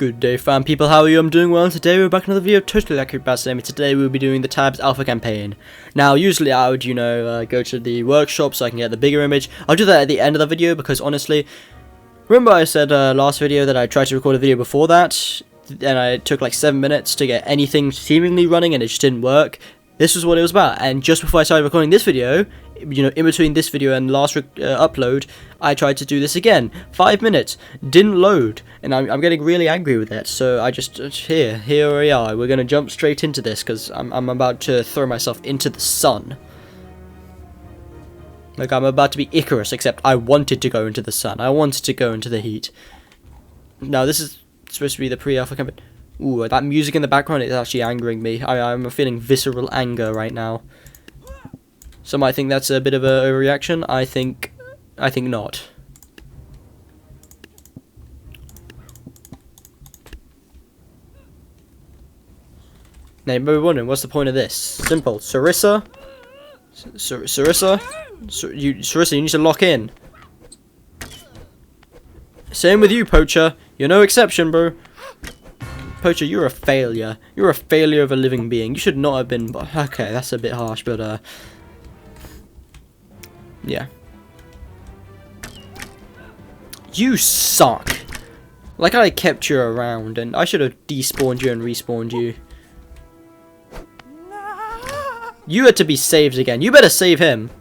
Good day fam people, how are you? I'm doing well. Today we're back in another video, totally accurate Bad Semi. Today we'll be doing the Tabs Alpha campaign. Now usually I would, go to the workshop so I can get the bigger image. I'll do that at the end of the video because honestly, remember I said last video that I tried to record a video before that and it took like 7 minutes to get anything seemingly running and it just didn't work. This was what it was about, and just before I started recording this video, in between this video and last upload, I tried to do this again. 5 minutes, didn't load, and I'm getting really angry with it. So I just here we are. We're gonna jump straight into this because I'm about to throw myself into the sun. Like I'm about to be Icarus, except I wanted to go into the sun. I wanted to go into the heat. Now this is supposed to be the pre-alpha campaign. Ooh, that music in the background is actually angering me. I'm feeling visceral anger right now. Some might think that's a bit of a reaction. I think not. Now you may be wondering, what's the point of this? Simple. Sarissa, you need to lock in. Same with you, Poacher. You're no exception, bro. Poacher, you're a failure. You're a failure of a living being. You should not have been... Okay, that's a bit harsh, but, yeah. You suck. Like, I kept you around, and I should have despawned you and respawned you. You had to be saved again. You better save him.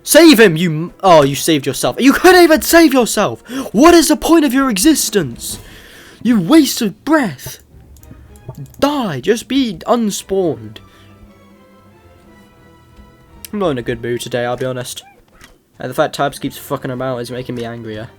Save him, you... Oh, you saved yourself. You couldn't even save yourself. What is the point of your existence? You waste of breath. Die. Just be unspawned. I'm not in a good mood today, I'll be honest. And the fact Tabs keeps fucking about is making me angrier.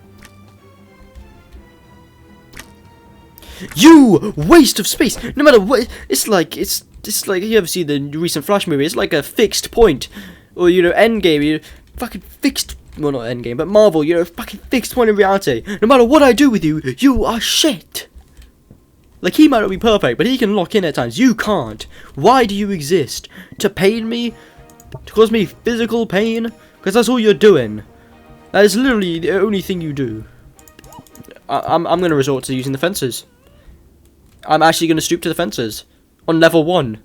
You waste of space. No matter what, it's like you ever see the recent Flash movie? It's like a fixed point, or Endgame. Fucking fixed. Well, not Endgame, but Marvel. Fucking fixed point in reality. No matter what I do with you, you are shit. Like, he might not be perfect, but he can lock in at times. You can't. Why do you exist? To pain me? To cause me physical pain? Because that's all you're doing. That is literally the only thing you do. I'm going to resort to using the fences. I'm actually going to stoop to the fences. On level 1.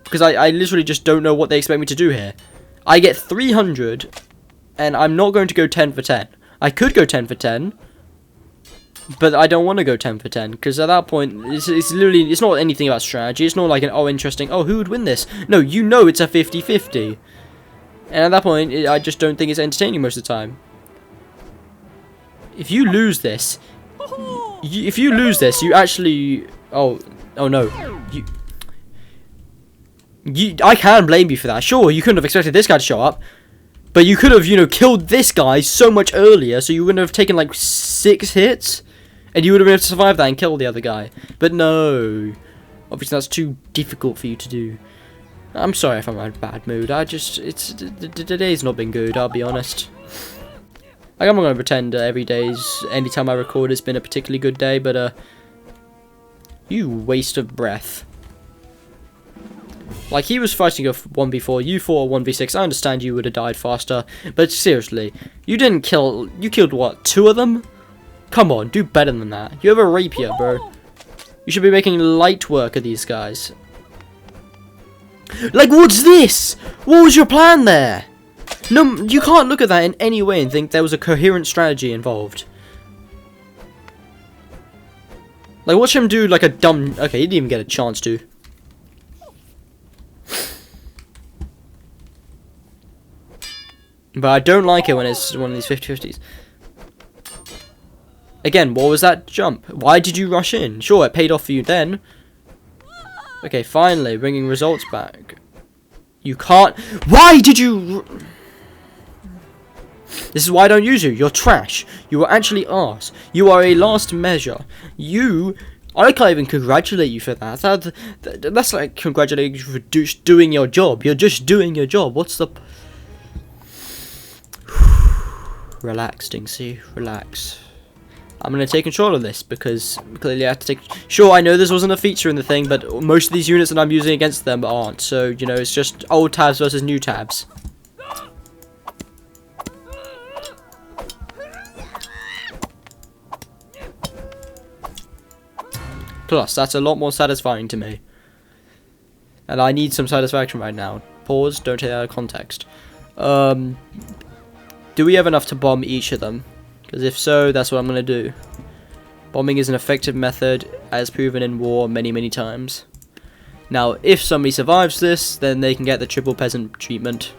Because I literally just don't know what they expect me to do here. I get 300, and I'm not going to go 10 for 10. I could go 10 for 10. But I don't want to go 10 for 10, because at that point, it's literally, it's not anything about strategy. It's not like an, oh, interesting, oh, who would win this? No, it's a 50-50. And at that point, I just don't think it's entertaining most of the time. If you lose this, you actually, oh no, I can blame you for that. Sure, you couldn't have expected this guy to show up. But you could have, killed this guy so much earlier, so you wouldn't have taken like 6 hits. And you would have been able to survive that and kill the other guy. But no. Obviously that's too difficult for you to do. I'm sorry if I'm in a bad mood. Today's not been good, I'll be honest. Like, I'm not going to pretend any time I record has been a particularly good day, but, you waste of breath. Like, he was fighting a 1v4, you fought a 1v6, I understand you would have died faster, but seriously, you killed what, 2 of them? Come on, do better than that. You have a rapier, bro. You should be making light work of these guys. Like, what's this? What was your plan there? No, you can't look at that in any way and think there was a coherent strategy involved. Like, watch him do like a dumb... Okay, he didn't even get a chance to. But I don't like it when it's one of these 50-50s. Again, what was that jump? Why did you rush in? Sure, it paid off for you then. Okay, finally, bringing results back. You can't... Why did you... This is why I don't use you. You're trash. You are actually arse. You are a last measure. I can't even congratulate you for that. That's like congratulating you for just doing your job. You're just doing your job. What's the... Relax, Dinksy. Relax. I'm going to take control of this because clearly I have to take... Sure, I know this wasn't a feature in the thing, but most of these units that I'm using against them aren't. So, it's just old tabs versus new tabs. plus. That's a lot more satisfying to me. And I need some satisfaction right now. Pause, don't take that out of context. Do we have enough to bomb each of them? Because if so, that's what I'm going to do. Bombing is an effective method, as proven in war many, many times. Now, if somebody survives this, then they can get the triple peasant treatment.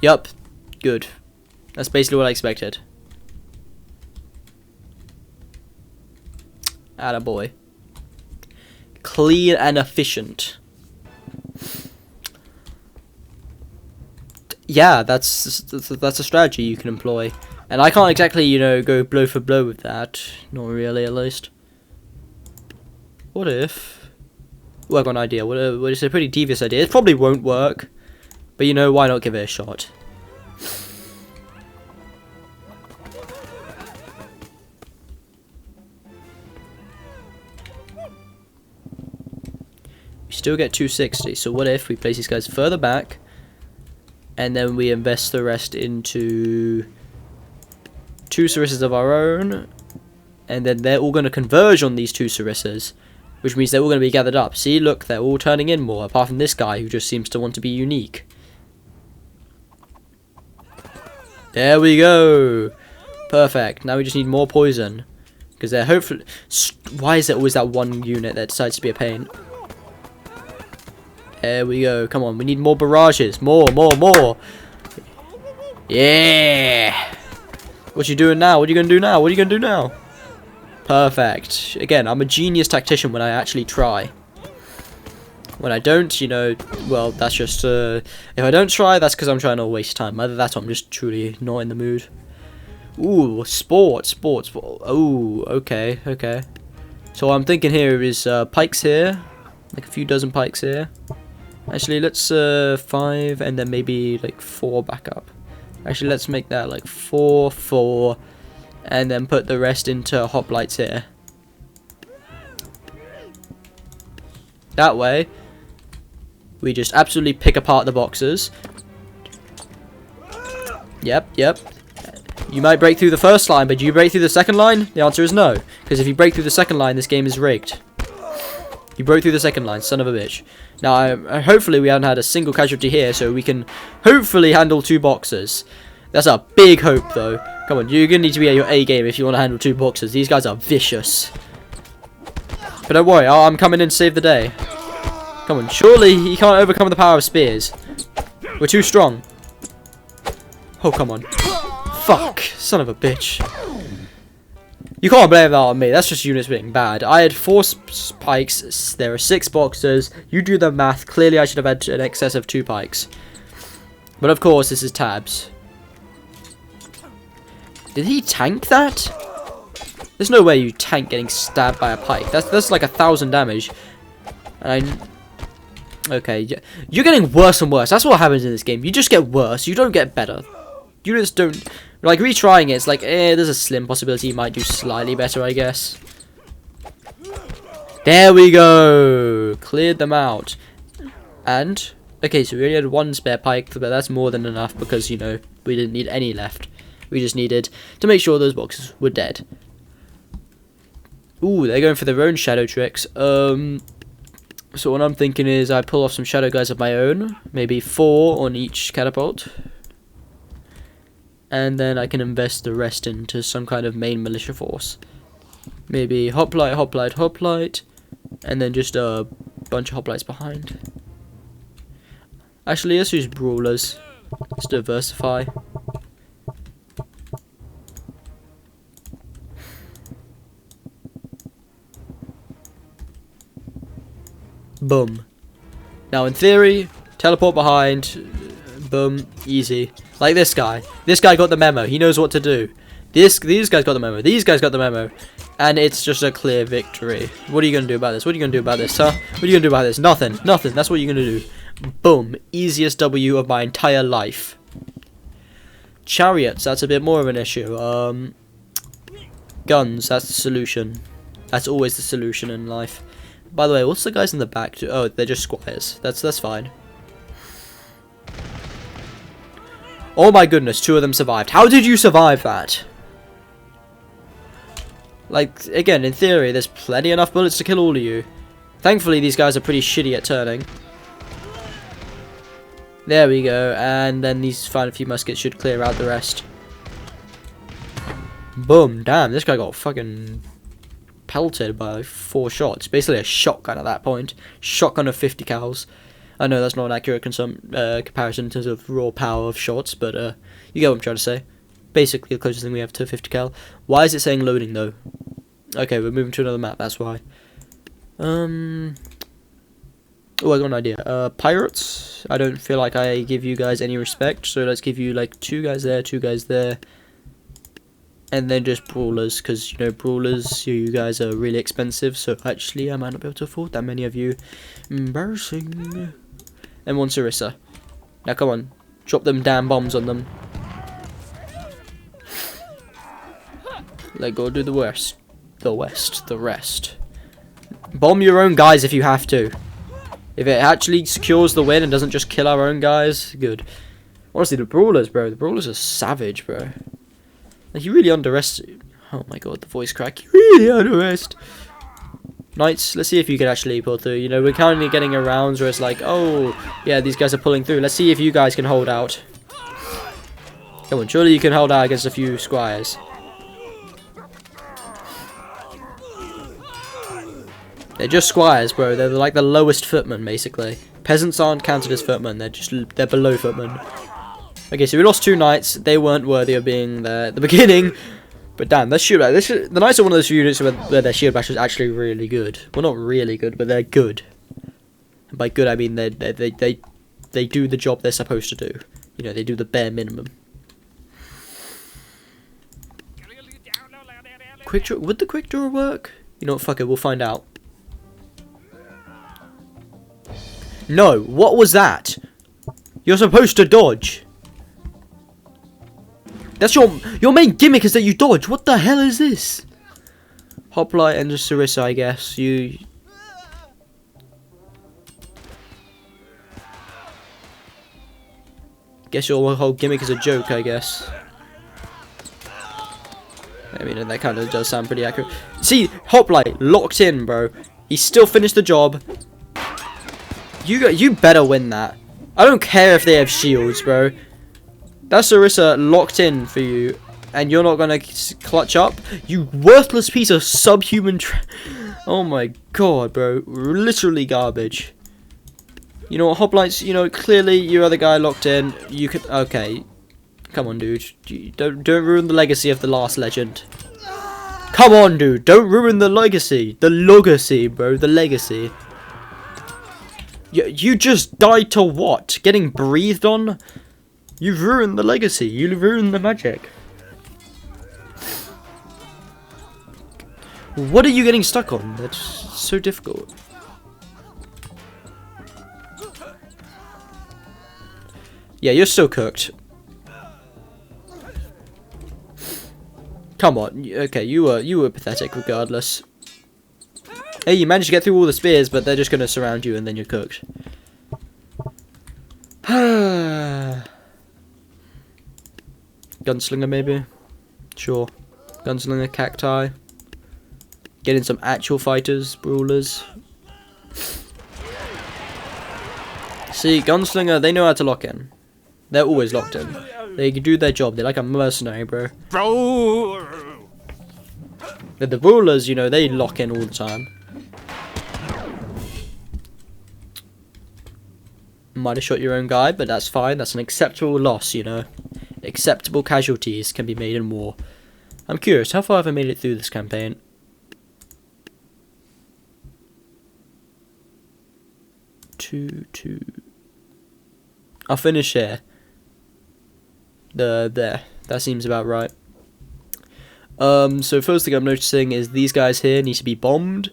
Yup, good. That's basically what I expected. Attaboy. Clean and efficient. Yeah, that's a strategy you can employ. And I can't exactly, you know, go blow for blow with that. Not really, at least. What if... Well, I've got an idea. It's a pretty devious idea. It probably won't work. But, you know, why not give it a shot? We still get 260. So what if we place these guys further back, and then we invest the rest into 2 Sarissas of our own, and then they're all going to converge on these 2 Sarissas, which means they're all going to be gathered up. See, look, they're all turning in more, apart from this guy who just seems to want to be unique. There we go. Perfect. Now we just need more poison, because they're hopefully... Why is there always that one unit that decides to be a pain? There we go. Come on, we need more barrages. More. Yeah. What you doing now? What are you gonna do now? What are you gonna do now? Perfect. Again, I'm a genius tactician when I actually try. When I don't, you know, well, that's just, if I don't try, that's because I'm trying to waste time. Either that or I'm just truly not in the mood. Ooh, sport. Ooh, okay. So what I'm thinking here is, pikes here. Like a few dozen pikes here. Actually, let's 5 and then maybe like 4 back up. Actually, let's make that like 4, and then put the rest into hoplites here. That way, we just absolutely pick apart the boxes. Yep. You might break through the first line, but do you break through the second line? The answer is no, because if you break through the second line, this game is rigged. You broke through the second line, son of a bitch. Now, hopefully we haven't had a single casualty here, so we can hopefully handle 2 boxers. That's a big hope, though. Come on, you're going to need to be at your A game if you want to handle 2 boxers. These guys are vicious. But don't worry, I'm coming in to save the day. Come on, surely he can't overcome the power of spears. We're too strong. Oh, come on. Fuck, son of a bitch. You can't blame that on me. That's just units being bad. I had 4 pikes. There are 6 boxers. You do the math. Clearly, I should have had an excess of 2 pikes. But of course, this is tabs. Did he tank that? There's no way you tank getting stabbed by a pike. That's like 1,000 damage. And okay, you're getting worse and worse. That's what happens in this game. You just get worse. You don't get better. Units don't... Like, retrying it, it's like, there's a slim possibility you might do slightly better, I guess. There we go! Cleared them out. And, okay, so we only had 1 spare pike, but that's more than enough because, you know, we didn't need any left. We just needed to make sure those boxes were dead. Ooh, they're going for their own shadow tricks. So what I'm thinking is I pull off some shadow guys of my own. Maybe 4 on each catapult. And then I can invest the rest into some kind of main militia force. Maybe hoplite, and then just a bunch of hoplites behind. Actually, let's use brawlers. Let's diversify. Boom. Now, in theory, teleport behind. Boom, easy. Like this guy. This guy got the memo. He knows what to do. These guys got the memo. These guys got the memo. And it's just a clear victory. What are you going to do about this? What are you going to do about this, huh? What are you going to do about this? Nothing. That's what you're going to do. Boom. Easiest W of my entire life. Chariots. That's a bit more of an issue. Guns. That's the solution. That's always the solution in life. By the way, what's the guys in the back do? Oh, they're just squires. That's fine. Oh my goodness, 2 of them survived. How did you survive that? Like, again, in theory, there's plenty enough bullets to kill all of you. Thankfully, these guys are pretty shitty at turning. There we go, and then these final few muskets should clear out the rest. Boom, damn, this guy got fucking pelted by 4 shots. Basically a shotgun at that point. Shotgun of 50 cals. I know that's not an accurate comparison in terms of raw power of shots, but you get what I'm trying to say. Basically the closest thing we have to 50 cal. Why is it saying loading though? Okay, we're moving to another map, that's why. Oh, I got an idea. Pirates. I don't feel like I give you guys any respect, so let's give you like 2 guys there, 2 guys there. And then just brawlers, because, you know, brawlers, you guys are really expensive, so actually I might not be able to afford that many of you. Embarrassing. And 1 Sarissa. Now come on, drop them damn bombs on them. Let go do the worst. The rest. Bomb your own guys if you have to. If it actually secures the win and doesn't just kill our own guys, good. Honestly, the brawlers, bro. The brawlers are savage, bro. Like, you really underestimate. Oh my god, the voice crack. You really underestimate. Knights, let's see if you can actually pull through. You know, we're currently getting a rounds where it's like, oh, yeah, these guys are pulling through. Let's see if you guys can hold out. Come on, surely you can hold out against a few squires. They're just squires, bro. They're like the lowest footmen, basically. Peasants aren't counted as footmen. They're below footmen. Okay, so we lost 2 knights. They weren't worthy of being there at the beginning. But damn, their shield bash. The knights are one of those units where their shield bash is actually really good. Well, not really good, but they're good. And by good, I mean they do the job they're supposed to do. You know, they do the bare minimum. Quick draw? Would the quick draw work? You know what? Fuck it. We'll find out. No, what was that? You're supposed to dodge. That's your main gimmick is that you dodge. What the hell is this? Hoplite and Sarissa, I guess. Guess your whole gimmick is a joke, I guess. I mean, that kind of does sound pretty accurate. See, Hoplite locked in, bro. He still finished the job. You better win that. I don't care if they have shields, bro. That's Sarissa locked in for you, and you're not gonna clutch up. You worthless piece of subhuman. Oh my god, bro! Literally garbage. You know what, Hoplites? You know, clearly your other guy locked in. You could. Okay, come on, dude. Don't ruin the legacy of the last legend. Come on, dude. Don't ruin the legacy. The legacy, bro. The legacy. You just died to what? Getting breathed on? You've ruined the legacy. You ruined the magic. What are you getting stuck on? That's so difficult. Yeah, you're so cooked. Come on. Okay, you were pathetic regardless. Hey, you managed to get through all the spears, but they're just going to surround you and then you're cooked. Gunslinger, maybe? Sure. Gunslinger, cacti. Get in some actual fighters, brawlers. See, Gunslinger, they know how to lock in. They're always locked in. They can do their job. They're like a mercenary, bro. The brawlers, you know, they lock in all the time. Might have shot your own guy, but that's fine. That's an acceptable loss, you know. Acceptable casualties can be made in war. I'm curious, how far have I made it through this campaign? Two. I'll finish here. There. That seems about right. So first thing I'm noticing is these guys here need to be bombed.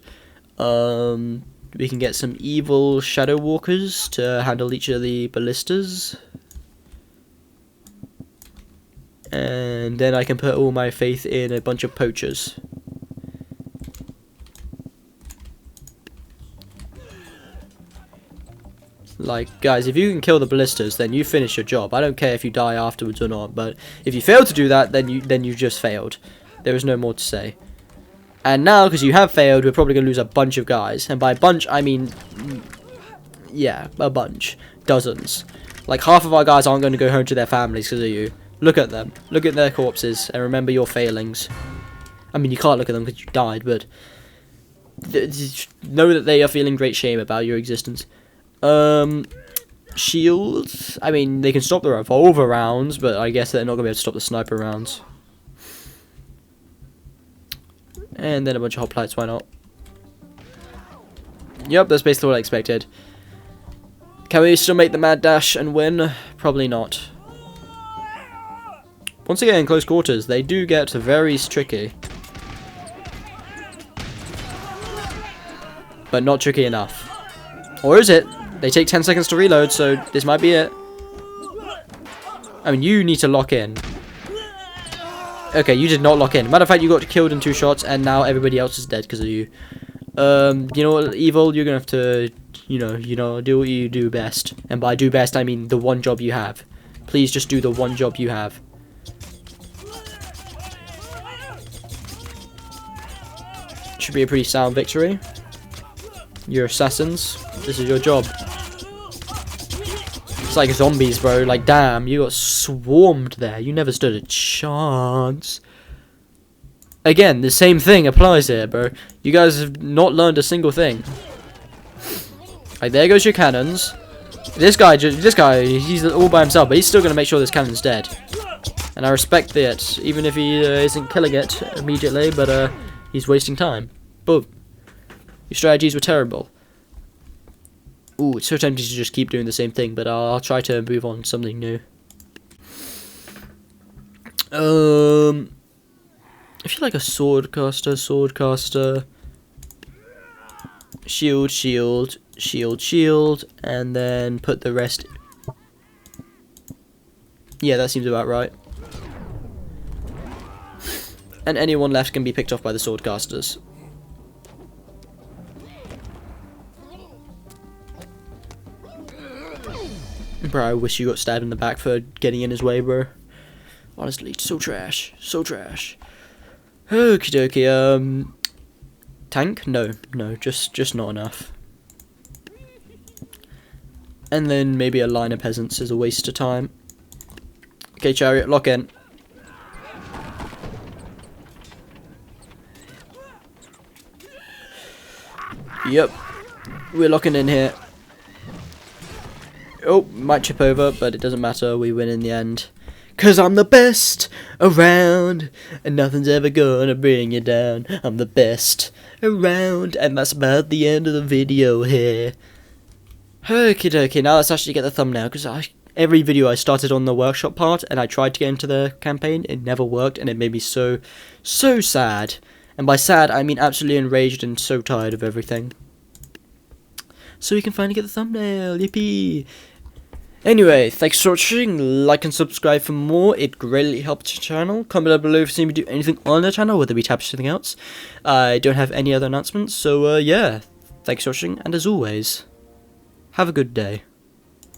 We can get some evil shadow walkers to handle each of the ballistas. And then I can put all my faith in a bunch of poachers. Like, guys, if you can kill the ballistas, then you finish your job. I don't care if you die afterwards or not, but if you fail to do that, then you just failed. There is no more to say. And now, because you have failed, we're probably going to lose a bunch of guys. And by bunch, I mean, yeah, a bunch. Dozens. Like, half of our guys aren't going to go home to their families because of you. Look at them. Look at their corpses and remember your failings. I mean, you can't look at them because you died, but know that they are feeling great shame about your existence. Shields. I mean, they can stop the revolver rounds, but I guess they're not going to be able to stop the sniper rounds. And then a bunch of hoplites, why not? Yep, that's basically what I expected. Can we still make the mad dash and win? Probably not. Once again, in close quarters, they do get very tricky. But not tricky enough. Or is it? They take 10 seconds to reload, so this might be it. I mean, you need to lock in. Okay, you did not lock in. Matter of fact, you got killed in 2 shots, and now everybody else is dead because of you. You know what, Evil? You're gonna have to, you know, do what you do best. And by do best, I mean the one job you have. Please just do the one job you have. Should be a pretty sound victory. You're assassins. This is your job. It's like zombies, bro. Like, damn, you got swarmed there. You never stood a chance. Again, the same thing applies here, bro. You guys have not learned a single thing. Like, there goes your cannons. This guy, he's all by himself, but he's still going to make sure this cannon's dead. And I respect that, even if he isn't killing it immediately, but he's wasting time. Boom. Your strategies were terrible. Ooh, it's so tempting to just keep doing the same thing, but I'll try to move on to something new. I feel like a swordcaster. Shield, shield, shield, shield, and then put the rest. Yeah, that seems about right. And anyone left can be picked off by the swordcasters. Bro, I wish you got stabbed in the back for getting in his way, bro. Honestly, so trash. So trash. Okie dokie, tank? No, just not enough. And then maybe a line of peasants is a waste of time. Okay, chariot, lock in. Yep. We're locking in here. Oh, might chip over, but it doesn't matter, we win in the end. 'Cause I'm the best around, and nothing's ever gonna bring you down. I'm the best around, and that's about the end of the video here. Okie dokie, now let's actually get the thumbnail, because every video I started on the workshop part, and I tried to get into the campaign, it never worked, and it made me so sad. And by sad, I mean absolutely enraged and so tired of everything. So we can finally get the thumbnail, yippee! Anyway, thanks for watching, like and subscribe for more, it greatly helps the channel. Comment down below if you see me do anything on the channel, whether we tap something else. I don't have any other announcements, so yeah, thanks for watching, and as always, have a good day.